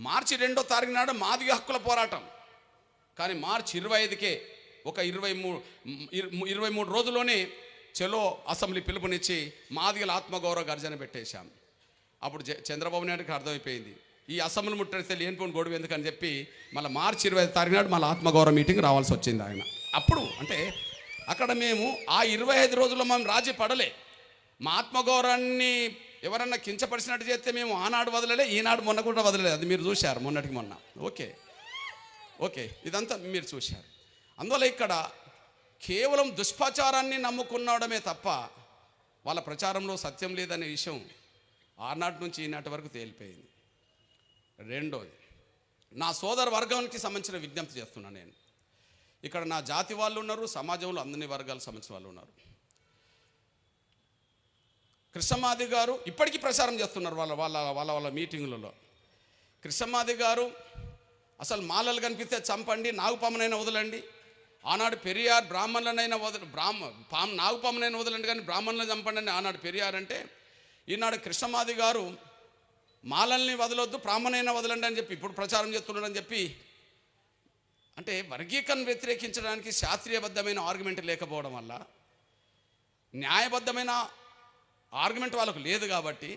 మార్చి 2వ తారీఖు నాడు మాదిగ హక్కుల పోరాటం. కానీ మార్చి 25కే ఒక 23 రోజుల్లోనే చలో అసెంబ్లీ పిలుపునిచ్చి మాదిగల ఆత్మగౌరవ గర్జన పెట్టేశాం. అప్పుడు చంద్రబాబు నాయుడుకి అర్థమైపోయింది, ఈ అసెంబ్లీ ముట్టడితే లేనిపోని గొడవ ఎందుకని చెప్పి మళ్ళీ మార్చి 25 తారీఖు నాడు మళ్ళీ ఆత్మగౌరవ మీటింగ్ రావాల్సి వచ్చింది ఆయన. అప్పుడు అంటే అక్కడ మేము ఆ 25 రోజుల్లో మేము రాజీ పడలే. మా ఆత్మగౌరవాన్ని ఎవరన్నా కించపరిచినట్టు చేస్తే మేము ఆనాడు వదలలే, ఈనాడు మొన్న కూడా వదలలేదు. అది మీరు చూశారు మొన్నటికి మొన్న. ఓకే ఇదంతా మీరు చూశారు. అందువల్ల ఇక్కడ కేవలం దుష్ప్రచారాన్ని నమ్ముకున్నడమే తప్ప వాళ్ళ ప్రచారంలో సత్యం లేదనే విషయం ఆనాటి నుంచి ఈనాటి వరకు తేలిపోయింది. రెండోది, నా సోదర వర్గానికి సంబంధించిన విజ్ఞప్తి చేస్తున్నాను నేను. ఇక్కడ నా జాతి వాళ్ళు ఉన్నారు, సమాజంలో అన్ని వర్గాలకు సంబంధించిన వాళ్ళు ఉన్నారు. కృష్ణమాది గారు ఇప్పటికీ ప్రచారం చేస్తున్నారు వాళ్ళ వాళ్ళ వాళ్ళ వాళ్ళ మీటింగులలో. కృష్ణమాది గారు అసలు మాలలు కనిపిస్తే చంపండి, నాగుపామునైనా వదలండి. ఆనాడు పెరియార్ బ్రాహ్మణులనైనా నాగుపామునైనా వదలండి కానీ బ్రాహ్మణులను చంపండి అని ఆనాడు పెరియార్ అంటే, ఈనాడు కృష్ణమాది గారు మాలల్ని వదలొద్దు, బ్రాహ్మణైనా వదలండి అని చెప్పి ఇప్పుడు ప్రచారం చేస్తున్నాడని చెప్పి, అంటే వర్గీకరణ వ్యతిరేకించడానికి శాస్త్రీయబద్ధమైన ఆర్గ్యుమెంట్ లేకపోవడం వల్ల, న్యాయబద్ధమైన ఆర్గ్యుమెంట్ వాళ్ళకు లేదు కాబట్టి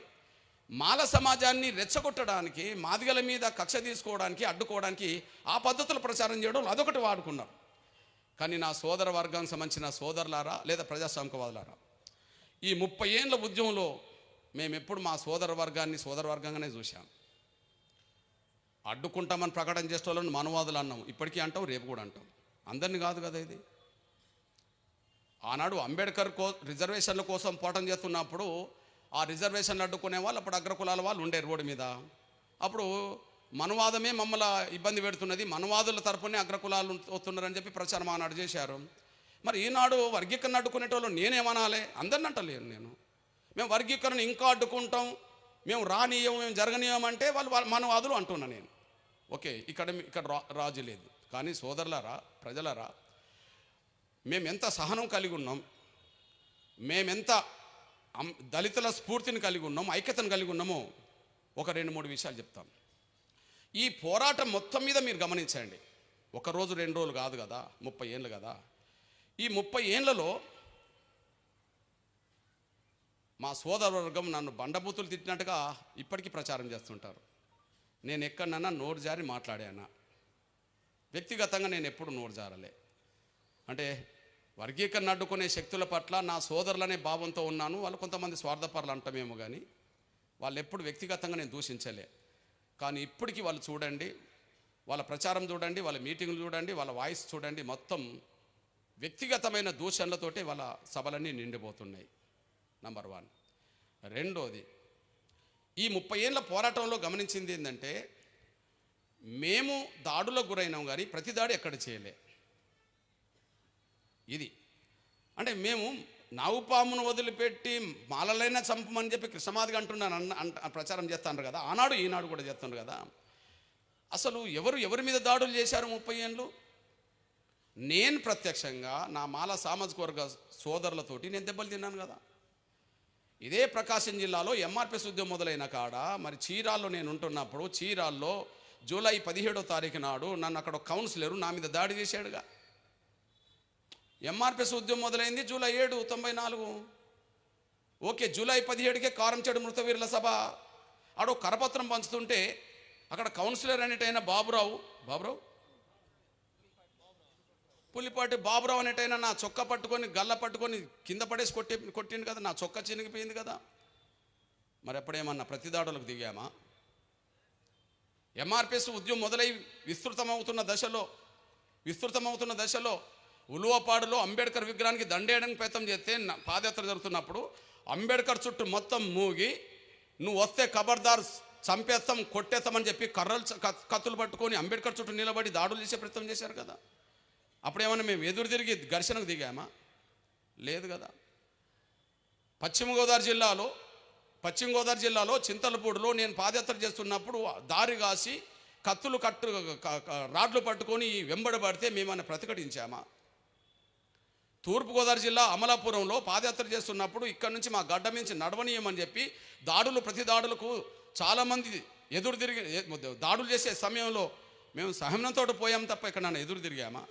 మాల సమాజాన్ని రెచ్చగొట్టడానికి, మాదిగల మీద కక్ష తీసుకోవడానికి, అడ్డుకోవడానికి ఆ పద్ధతులు ప్రచారం చేయడం అదొకటి వాడుకున్నారు. కానీ నా సోదర వర్గానికి సంబంధించిన సోదరులారా లేదా ప్రజాస్వామికవాదులారా, ఈ 30 ఏళ్ళ ఉద్యమంలో మేము ఎప్పుడు మా సోదర వర్గంగానే చూసాం. అడ్డుకుంటామని ప్రకటన చేసే వాళ్ళని మనవాదులు అన్నాం, ఇప్పటికీ అంటాం, రేపు కూడా అంటాం. అందరినీ కాదు కదా ఇది. ఆనాడు అంబేద్కర్ రిజర్వేషన్ల కోసం పోరాటం చేస్తున్నప్పుడు ఆ రిజర్వేషన్లు అడ్డుకునే వాళ్ళు అప్పుడు అగ్రకులాల వాళ్ళు ఉండే రోడ్డు మీద. అప్పుడు మనవాదమే మమ్మల్ని ఇబ్బంది పెడుతున్నది, మనవాదుల తరపునే అగ్రకులాలు వస్తున్నారని చెప్పి ప్రచారం ఆనాడు చేశారు. మరి ఈనాడు వర్గీకరణ అడ్డుకునేటోళ్ళు నేనేమనాలి? అందరిని అంటలేను నేను. మేము వర్గీకరణ ఇంకా అడ్డుకుంటాం, మేము రానీయం, మేము జరగనీయం వాళ్ళు మనవాదులు అంటున్నా నేను. ఓకే, ఇక్కడ రాజు లేదు. కానీ సోదరులారా, ప్రజలారా, మేమెంత సహనం కలిగి ఉన్నాం, మేమెంత దళితుల స్ఫూర్తిని కలిగి ఉన్నాం, ఐక్యతను కలిగి ఉన్నామో ఒక 2-3 విషయాలు చెప్తాం. ఈ పోరాటం మొత్తం మీద మీరు గమనించండి. 1 రోజు 2 రోజులు కాదు కదా, 30 ఏళ్ళు కదా. ఈ 30 ఏళ్లలో మా సోదరవర్గం నన్ను బండబూతులు తిట్టినట్టుగా ఇప్పటికీ ప్రచారం చేస్తుంటారు. నేను ఎక్కడన్నా నోరు జారి మాట్లాడానా? వ్యక్తిగతంగా నేను ఎప్పుడు నోరు జారలే. అంటే వర్గీకరణ అడ్డుకునే శక్తుల పట్ల నా సోదరులనే భావంతో ఉన్నాను. వాళ్ళు కొంతమంది స్వార్థపరులు అంటామేమో కానీ వాళ్ళు ఎప్పుడు వ్యక్తిగతంగా నేను దూషించలే. కానీ ఇప్పటికీ వాళ్ళు చూడండి, వాళ్ళ ప్రచారం చూడండి, వాళ్ళ మీటింగ్లు చూడండి, వాళ్ళ వాయిస్ చూడండి, మొత్తం వ్యక్తిగతమైన దూషణలతోటి వాళ్ళ సభలన్నీ నిండిపోతున్నాయి. నంబర్ 1. రెండోది, ఈ 30 ఏళ్ళ పోరాటంలో గమనించింది ఏంటంటే, మేము దాడులకు గురైనాం కానీ ప్రతి దాడి ఎక్కడ చేయలే. ఇది అంటే మేము నాగుపామును వదిలిపెట్టి మాలలైనా చంపమని చెప్పి కృష్ణమాదిగా అంటున్నాను ప్రచారం చేస్తాను కదా, ఆనాడు ఈనాడు కూడా చేస్తాను కదా. అసలు ఎవరి మీద దాడులు చేశారు 30 ఏళ్ళు? నేను ప్రత్యక్షంగా నా మాల సామాజిక వర్గ సోదరులతోటి నేను దెబ్బలు తిన్నాను కదా. ఇదే ప్రకాశం జిల్లాలో ఎంఆర్పిఎస్ ఉద్యమం మొదలైన కాడ మరి చీరాల్లో నేను ఉంటున్నప్పుడు, చీరాల్లో జూలై 17వ తారీఖు నాడు నన్ను అక్కడ కౌన్సిలరు నా మీద దాడి చేశాడుగా. ఎంఆర్పిఎస్ ఉద్యమం మొదలైంది జూలై 7, 94. ఓకే, జూలై 17కే కారంచేడు మృతవీరుల సభ ఆడో కరపత్రం పంచుతుంటే అక్కడ కౌన్సిలర్ అనేటైనా పులిపాటి బాబురావు అనేటైనా నా చొక్కా పట్టుకొని గల్ల పట్టుకొని కింద పడేసి కొట్టిండు కదా, నా చొక్కా చినిగిపోయింది కదా. మరి ఎప్పుడేమన్నా ప్రతిదాడులకు దిగామా? ఎంఆర్పిఎస్ ఉద్యమం మొదలై విస్తృతమవుతున్న దశలో ఉలువపాడులో అంబేద్కర్ విగ్రహానికి దండేయడానికి ప్రయత్నం చేస్తే పాదయాత్ర జరుగుతున్నప్పుడు అంబేద్కర్ చుట్టూ మొత్తం మూగి, నువ్వు వస్తే ఖబర్దార్ చంపేస్తాం, కొట్టేస్తామని చెప్పి కత్తులు పట్టుకొని అంబేద్కర్ చుట్టూ నిలబడి దాడులు చేసే ప్రయత్నం చేశారు కదా. అప్పుడేమన్నా మేము ఎదురు తిరిగి ఘర్షణకు దిగామా? లేదు కదా. పశ్చిమ గోదావరి జిల్లాలో చింతలపూడిలో నేను పాదయాత్ర చేస్తున్నప్పుడు దారి కాసి కత్తులు రాడ్లు పట్టుకొని వెంబడబడితే మేమన్నా ప్రతిఘటించామా? తూర్పుగోదావరి జిల్లా అమలాపురంలో పాదయాత్ర చేస్తున్నప్పుడు ఇక్కడ నుంచి మా గడ్డ నుంచి నడవనీయమని చెప్పి ప్రతి దాడులకు చాలామంది ఎదురు తిరిగి దాడులు చేసే సమయంలో మేము సహనంతో పోయాం తప్ప ఇక్కడ నన్ను ఎదురు తిరిగామా?